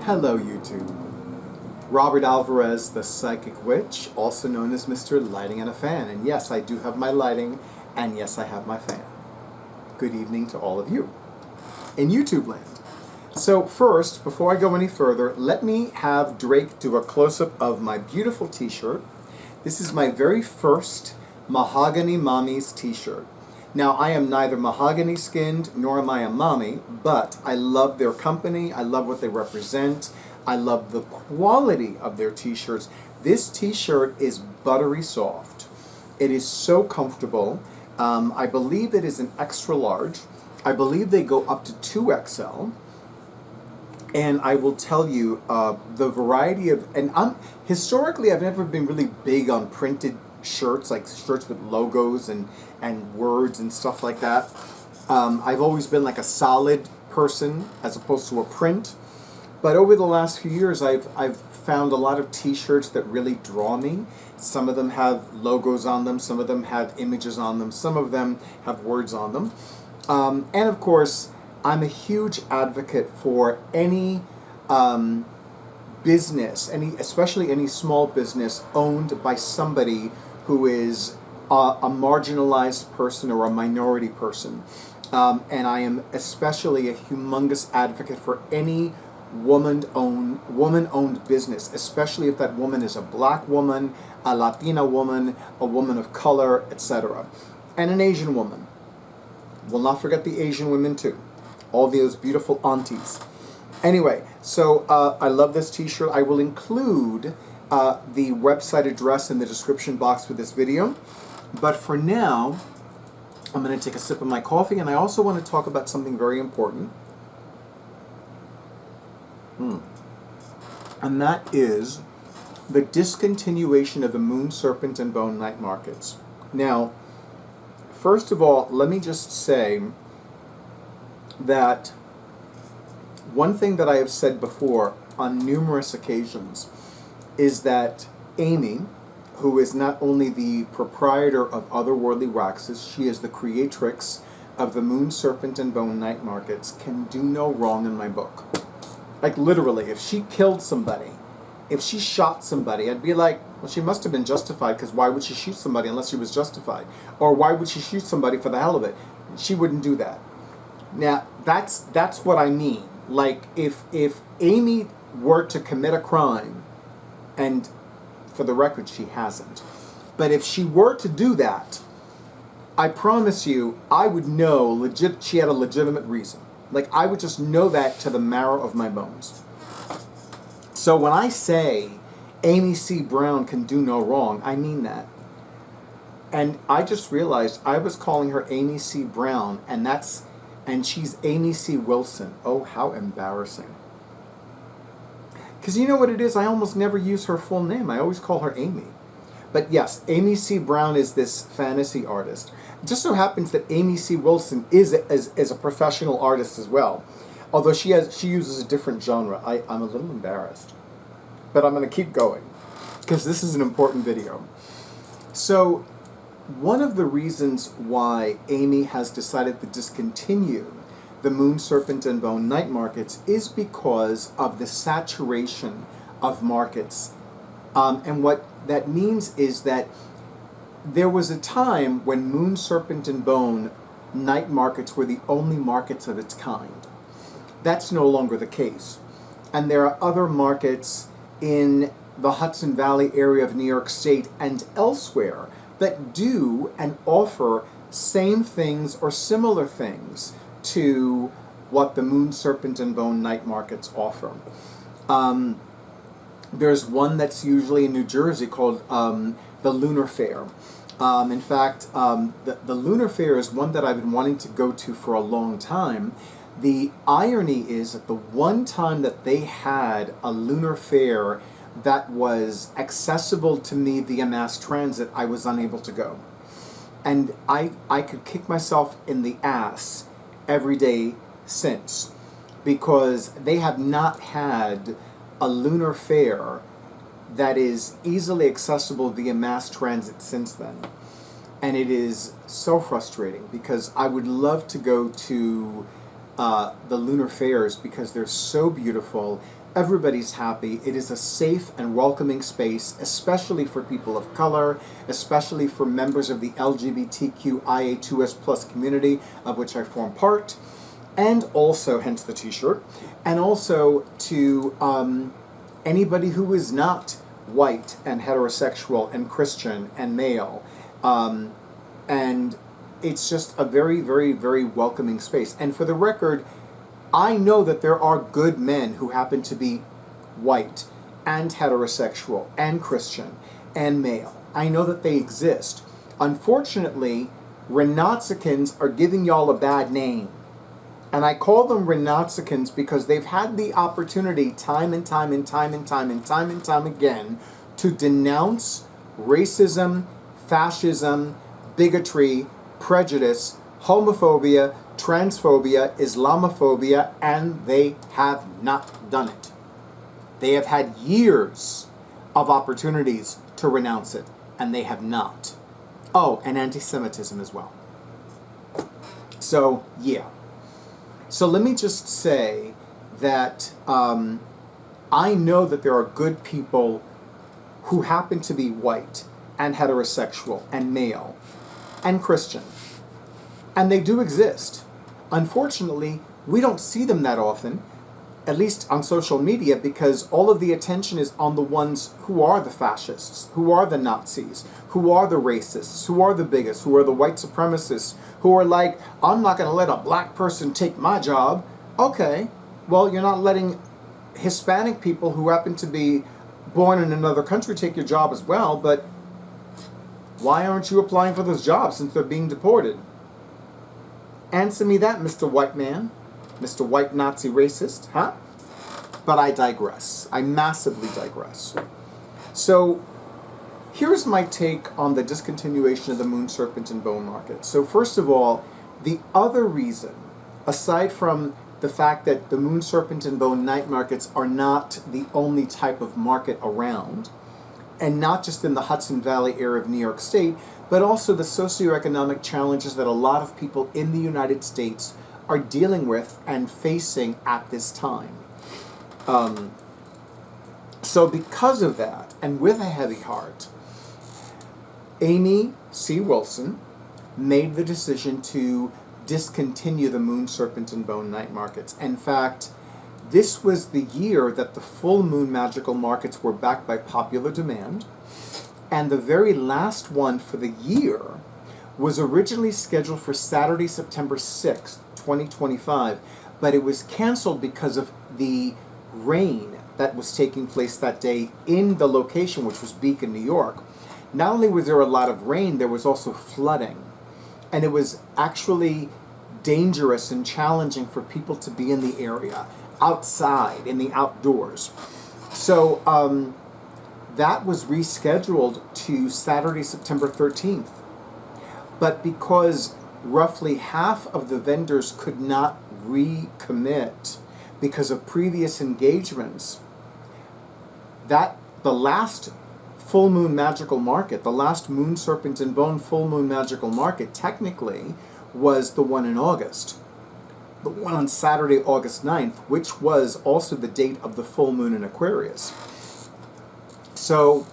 Hello YouTube. Robert Alvarez, the Psychic Witch, also known as Mr. Lighting and a Fan. And yes, I do have my lighting, and yes, I have my fan. Good evening to all of you in YouTube land. So first, before I go any further, let me have Drake do a close-up of my beautiful t-shirt. This is my very first Mahogany Mommies t-shirt. Now, I am neither mahogany skinned nor am I a mommy, but I love their company, I love what they represent, I love the quality of their t-shirts. This t-shirt is buttery soft. It is so comfortable. I believe it is an extra large. I believe they go up to 2XL. And I will tell you the variety of, and historically I've never been really big on printed shirts, like shirts with logos and words and stuff like that. I've always been like a solid person as opposed to a print. But over the last few years, I've found a lot of t-shirts that really draw me. Some of them have logos on them, some of them have images on them, some of them have words on them. And of course, I'm a huge advocate for any business, especially any small business owned by somebody who is a marginalized person or a minority person. And I am especially a humongous advocate for any woman-owned business, especially if that woman is a black woman, a Latina woman, a woman of color, etc. And an Asian woman. We'll not forget the Asian women too. All those beautiful aunties. Anyway, so I love this t-shirt. I will include the website address in the description box for this video. But for now, I'm going to take a sip of my coffee, and I also want to talk about something very important. And that is the discontinuation of the Moon Serpent and Bone night markets. Now, first of all, let me just say that one thing that I have said before on numerous occasions is that Amy, who is not only the proprietor of Otherworldly Waxes, she is the creatrix of the Moon Serpent and Bone night markets, can do no wrong in my book. Like literally, if she killed somebody, if she shot somebody, I'd be like, well, she must have been justified, because why would she shoot somebody unless she was justified? Or why would she shoot somebody for the hell of it? She wouldn't do that. Now, that's what I mean. Like, if Amy were to commit a crime, and for the record, she hasn't, but if she were to do that, I promise you, I would know she had a legitimate reason. Like, I would just know that to the marrow of my bones. So when I say Amy C. Brown can do no wrong, I mean that. And I just realized I was calling her Amy C. Brown, and she's Amy C. Wilson. Oh, how embarrassing. Because you know what it is? I almost never use her full name. I always call her Amy. But yes, Amy C. Brown is this fantasy artist. It just so happens that Amy C. Wilson is a professional artist as well. Although she uses a different genre. I'm a little embarrassed. But I'm going to keep going, because this is an important video. So, one of the reasons why Amy has decided to discontinue the Moon Serpent and Bone night markets is because of the saturation of markets. And what that means is that there was a time when Moon Serpent and Bone night markets were the only markets of its kind. That's no longer the case. And there are other markets in the Hudson Valley area of New York State and elsewhere that do and offer same things or similar things to what the Moon Serpent and Bone night markets offer. There's one that's usually in New Jersey called the Lunar Faire. In fact, the Lunar Faire is one that I've been wanting to go to for a long time. The irony is that the one time that they had a Lunar Faire that was accessible to me via mass transit, I was unable to go. And I could kick myself in the ass every day since, because they have not had a Lunar Faire that is easily accessible via mass transit since then. And it is so frustrating, because I would love to go to the Lunar Fairs because they're so beautiful. Everybody's happy. It is a safe and welcoming space, especially for people of color, especially for members of the LGBTQIA2S plus community, of which I form part, and also, hence the t-shirt, and also to anybody who is not white and heterosexual and Christian and male. And it's just a very, very, very welcoming space. And for the record, I know that there are good men who happen to be white and heterosexual and Christian and male. I know that they exist. Unfortunately, Renatsikins are giving y'all a bad name. And I call them Renatsikins because they've had the opportunity time and time again to denounce racism, fascism, bigotry, prejudice, homophobia, transphobia, Islamophobia, and they have not done it. They have had years of opportunities to renounce it, and they have not. Oh, and anti-Semitism as well. So, yeah. So let me just say that I know that there are good people who happen to be white and heterosexual and male and Christian. And they do exist. Unfortunately, we don't see them that often, at least on social media, because all of the attention is on the ones who are the fascists, who are the Nazis, who are the racists, who are the bigots, who are the white supremacists, who are like, I'm not going to let a black person take my job. Okay, well, you're not letting Hispanic people who happen to be born in another country take your job as well, but why aren't you applying for those jobs since they're being deported? Answer me that, Mr. White Man, Mr. White Nazi Racist, huh? But I digress. I massively digress. So here's my take on the discontinuation of the Moon Serpent and Bone market. So first of all, the other reason, aside from the fact that the Moon Serpent and Bone night markets are not the only type of market around, and not just in the Hudson Valley area of New York State, but also the socioeconomic challenges that a lot of people in the United States are dealing with and facing at this time. So because of that, and with a heavy heart, Amy C. Wilson made the decision to discontinue the Moon Serpent and Bone night markets. In fact, this was the year that the full moon magical markets were backed by popular demand, and the very last one for the year was originally scheduled for Saturday, September 6th, 2025, but it was canceled because of the rain that was taking place that day in the location, which was Beacon, New York. Not only was there a lot of rain, there was also flooding, and it was actually dangerous and challenging for people to be in the area, outside, in the outdoors. So that was rescheduled to Saturday, September 13th. But because roughly half of the vendors could not recommit because of previous engagements, that the last full moon magical market, the last Moon Serpent and Bone full moon magical market, technically was the one in August. The one on Saturday, August 9th, which was also the date of the full moon in Aquarius. So,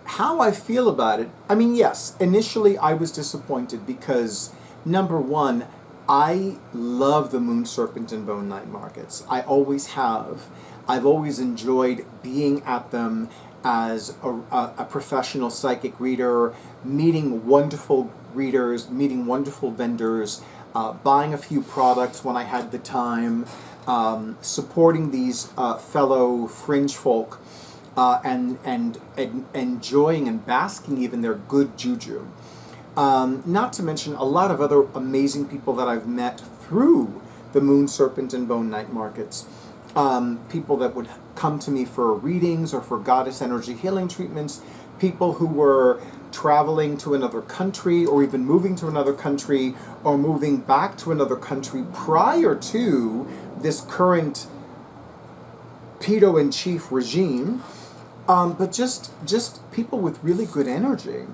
how I feel about it, I mean, yes, initially I was disappointed because, number one, I love the Moon Serpent and Bone night markets. I always have. I've always enjoyed being at them as a professional psychic reader, meeting wonderful readers, meeting wonderful vendors, buying a few products when I had the time, supporting these fellow fringe folk, and enjoying and basking even their good juju. Not to mention a lot of other amazing people that I've met through the Moon Serpent and Bone night markets. People that would come to me for readings or for goddess energy healing treatments, people who were traveling to another country or even moving to another country or moving back to another country prior to this current pedo-in-chief regime, but just people with really good energy.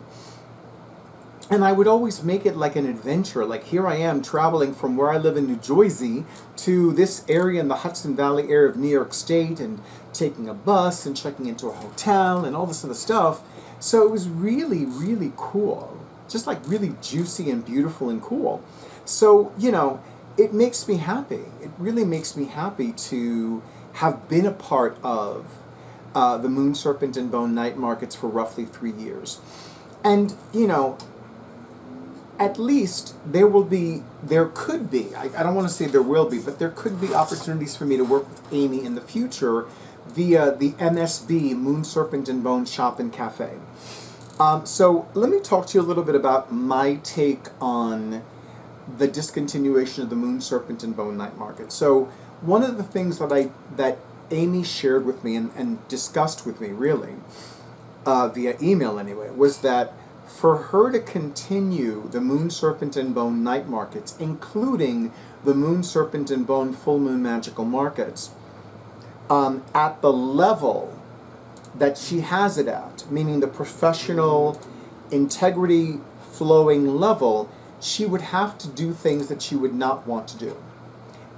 And I would always make it like an adventure. Like here I am traveling from where I live in New Jersey to this area in the Hudson Valley area of New York State and taking a bus and checking into a hotel and all this other stuff. So it was really, really cool. Just like really juicy and beautiful and cool. So, you know, it makes me happy. It really makes me happy to have been a part of the Moon Serpent and Bone night markets for roughly 3 years. And, you know, at least there could be, I don't want to say there will be, but there could be opportunities for me to work with Amy in the future via the MSB, Moon Serpent and Bone Shop and Cafe. So let me talk to you a little bit about my take on the discontinuation of the Moon Serpent and Bone night market. So one of the things that Amy shared with me and discussed with me really, via email anyway, was that for her to continue the Moon Serpent and Bone night markets, including the Moon Serpent and Bone full moon magical markets, at the level that she has it at, meaning the professional integrity flowing level, she would have to do things that she would not want to do.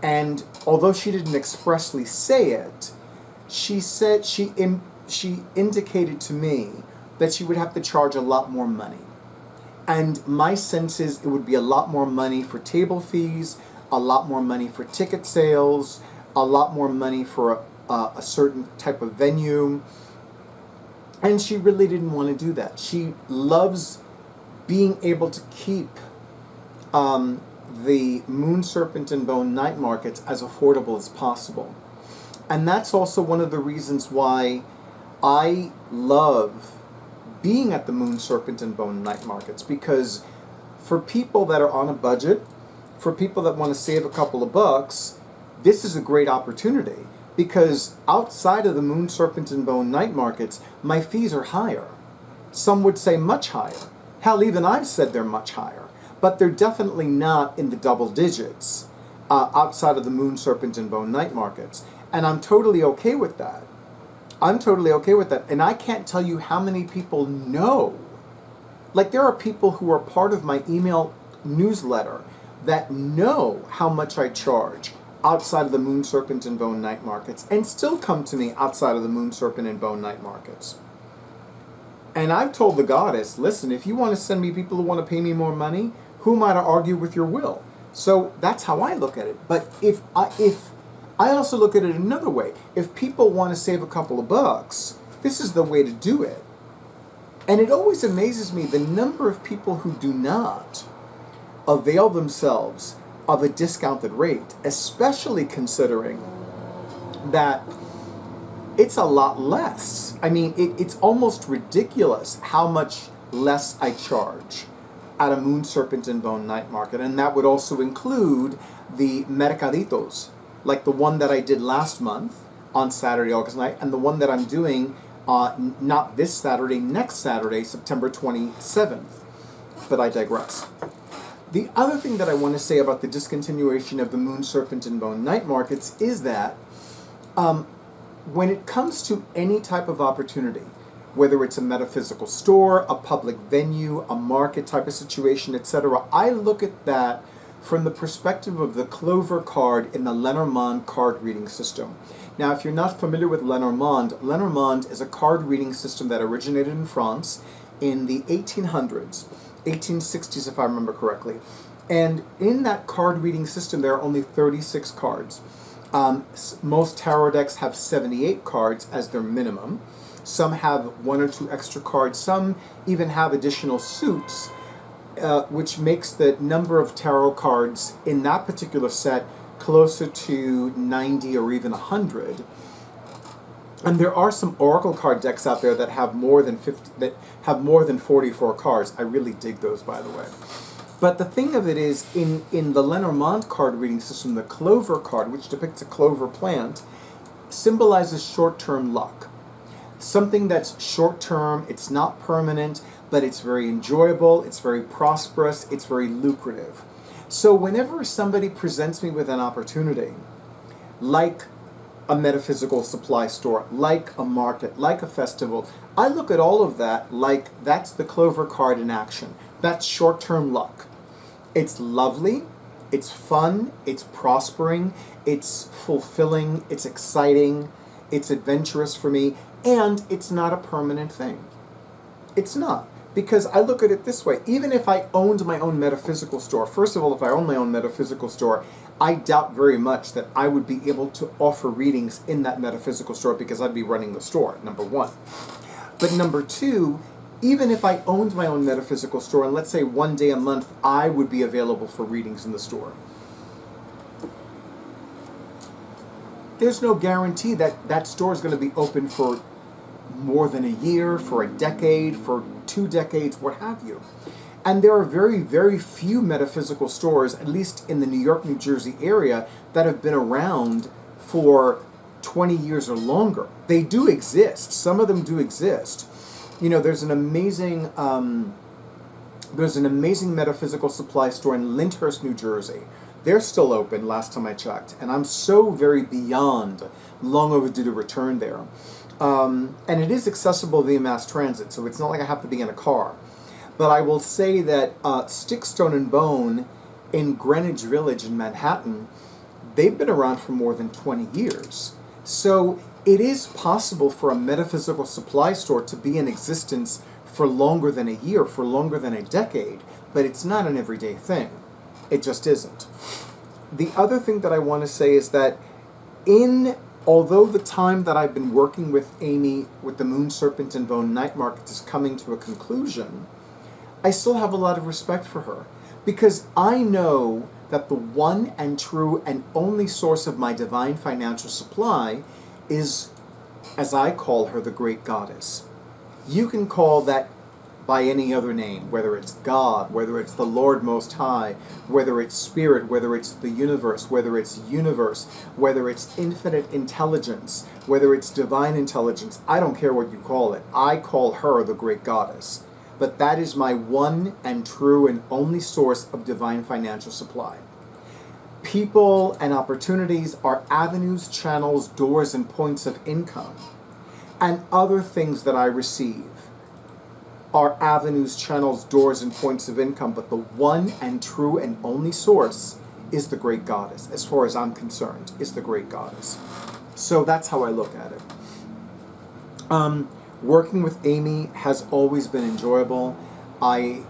And although she didn't expressly say it, she said she indicated to me that she would have to charge a lot more money. And my sense is it would be a lot more money for table fees, a lot more money for ticket sales, a lot more money for a certain type of venue. And she really didn't want to do that. She loves being able to keep the Moon Serpent and Bone night markets as affordable as possible. And that's also one of the reasons why I love being at the Moon Serpent and Bone night markets, because for people that are on a budget, for people that want to save a couple of bucks, this is a great opportunity, because outside of the Moon Serpent and Bone night markets, my fees are higher. Some would say much higher. Hell, even I've said they're much higher, but they're definitely not in the double digits outside of the Moon Serpent and Bone night markets. And I'm totally okay with that. I'm totally okay with that. And I can't tell you how many people know. Like, there are people who are part of my email newsletter that know how much I charge outside of the Moon Serpent and Bone night markets and still come to me outside of the Moon Serpent and Bone night markets. And I've told the goddess, listen, if you want to send me people who want to pay me more money, who am I to argue with your will? So that's how I look at it. But if I also look at it another way. If people want to save a couple of bucks, this is the way to do it. And it always amazes me the number of people who do not avail themselves of a discounted rate, especially considering that it's a lot less. I mean, it's almost ridiculous how much less I charge at a Moon Serpent and Bone night market. And that would also include the mercaditos, like the one that I did last month on Saturday, August 9th, and the one that I'm doing not this Saturday, next Saturday, September 27th. But I digress. The other thing that I want to say about the discontinuation of the Moon Serpent and Bone night markets is that when it comes to any type of opportunity, whether it's a metaphysical store, a public venue, a market type of situation, etc., I look at that from the perspective of the Clover card in the Lenormand card reading system. Now, if you're not familiar with Lenormand is a card reading system that originated in France in the 1800s, 1860s if I remember correctly. And in that card reading system, there are only 36 cards. Most tarot decks have 78 cards as their minimum. Some have 1 or 2 extra cards. Some even have additional suits, which makes the number of tarot cards in that particular set closer to 90 or even 100. And there are some oracle card decks out there that have more than 44 cards. I really dig those, by the way. But the thing of it is, in the Lenormand card reading system, the Clover card, which depicts a clover plant, symbolizes short-term luck. Something that's short-term, it's not permanent, but it's very enjoyable, it's very prosperous, it's very lucrative. So whenever somebody presents me with an opportunity, like a metaphysical supply store, like a market, like a festival. I look at all of that like that's the Clover card in action. That's short-term luck. It's lovely, it's fun, it's prospering, it's fulfilling, it's exciting, it's adventurous for me, and it's not a permanent thing. It's not. Because I look at it this way, even if I owned my own metaphysical store, first of all, if I owned my own metaphysical store, I doubt very much that I would be able to offer readings in that metaphysical store because I'd be running the store, number one. But number two, even if I owned my own metaphysical store, and let's say one day a month I would be available for readings in the store, there's no guarantee that that store is going to be open for more than a year, for a decade, for 2 decades, what have you. And there are very, very few metaphysical stores, at least in the New York, New Jersey area, that have been around for 20 years or longer. They do exist. Some of them do exist. You know, there's an amazing metaphysical supply store in Lyndhurst, New Jersey. They're still open, last time I checked, and I'm so very beyond long overdue to return there. And it is accessible via mass transit, so it's not like I have to be in a car. But I will say that Stick, Stone and Bone in Greenwich Village in Manhattan, they've been around for more than 20 years. So it is possible for a metaphysical supply store to be in existence for longer than a year, for longer than a decade, but it's not an everyday thing. It just isn't. The other thing that I want to say is that although the time that I've been working with Amy with the Moon Serpent and Bone night market is coming to a conclusion, I still have a lot of respect for her, because I know that the one and true and only source of my divine financial supply is, as I call her, the Great Goddess. You can call that by any other name, whether it's God, whether it's the Lord Most High, whether it's Spirit, whether it's the universe, whether it's infinite intelligence, whether it's divine intelligence. I don't care what you call it. I call her the Great Goddess. But that is my one and true and only source of divine financial supply. People and opportunities are avenues, channels, doors, and points of income. And other things that I receive are avenues, channels, doors, and points of income, but the one and true and only source is the Great Goddess. As far as I'm concerned, is the Great Goddess. So that's how I look at it. Working with Amy has always been enjoyable. I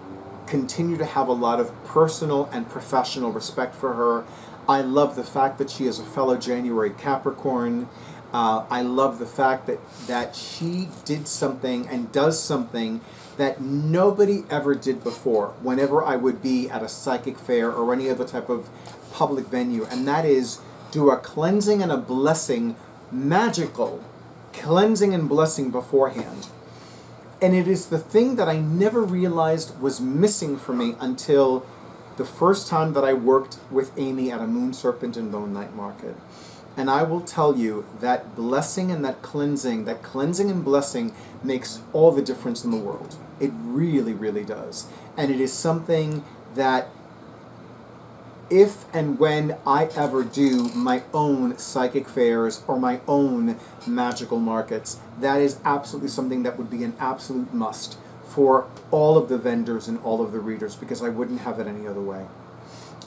continue to have a lot of personal and professional respect for her. I love the fact that she is a fellow January Capricorn. I love the fact that she did something and does something that nobody ever did before whenever I would be at a psychic fair or any other type of public venue, and that is do a cleansing and a blessing, magical cleansing and blessing beforehand. And it is the thing that I never realized was missing for me until the first time that I worked with Amy at a Moon Serpent and Bone night market. And I will tell you that blessing and that cleansing and blessing makes all the difference in the world. It really, really does. And it is something that if and when I ever do my own psychic fairs or my own magical markets, that is absolutely something that would be an absolute must for all of the vendors and all of the readers, because I wouldn't have it any other way.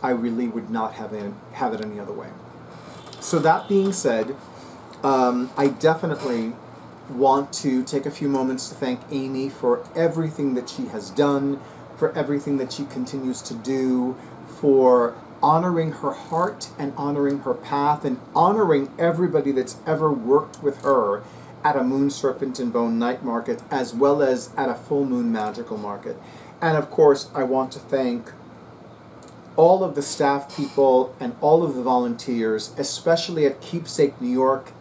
I really would not have it any other way. So that being said, I definitely want to take a few moments to thank Amy for everything that she has done, for everything that she continues to do, for honoring her heart and honoring her path and honoring everybody that's ever worked with her at a Moon Serpent and Bone night market, as well as at a full moon magical market. And of course, I want to thank all of the staff people and all of the volunteers, especially at Keepsake, New York,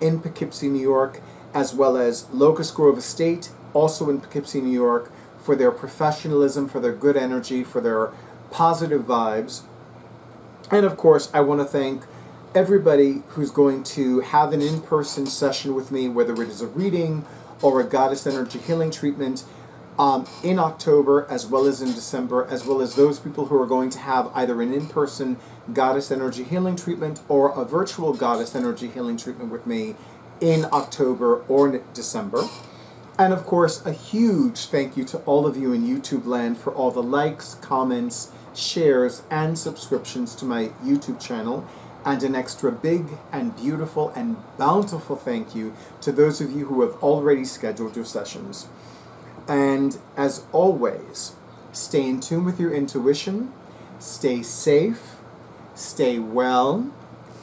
in Poughkeepsie, New York, as well as Locust Grove Estate, also in Poughkeepsie, New York, for their professionalism, for their good energy, for their positive vibes. And of course, I want to thank everybody who's going to have an in-person session with me, whether it is a reading or a goddess energy healing treatment. in October, as well as in December, as well as those people who are going to have either an in-person Goddess Energy Healing Treatment or a virtual Goddess Energy Healing Treatment with me in October or December. And of course, a huge thank you to all of you in YouTube land for all the likes, comments, shares, and subscriptions to my YouTube channel. And an extra big and beautiful and bountiful thank you to those of you who have already scheduled your sessions. And as always, stay in tune with your intuition, stay safe, stay well,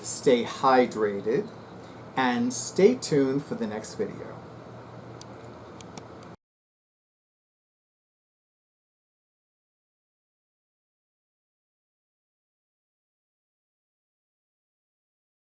stay hydrated, and stay tuned for the next video.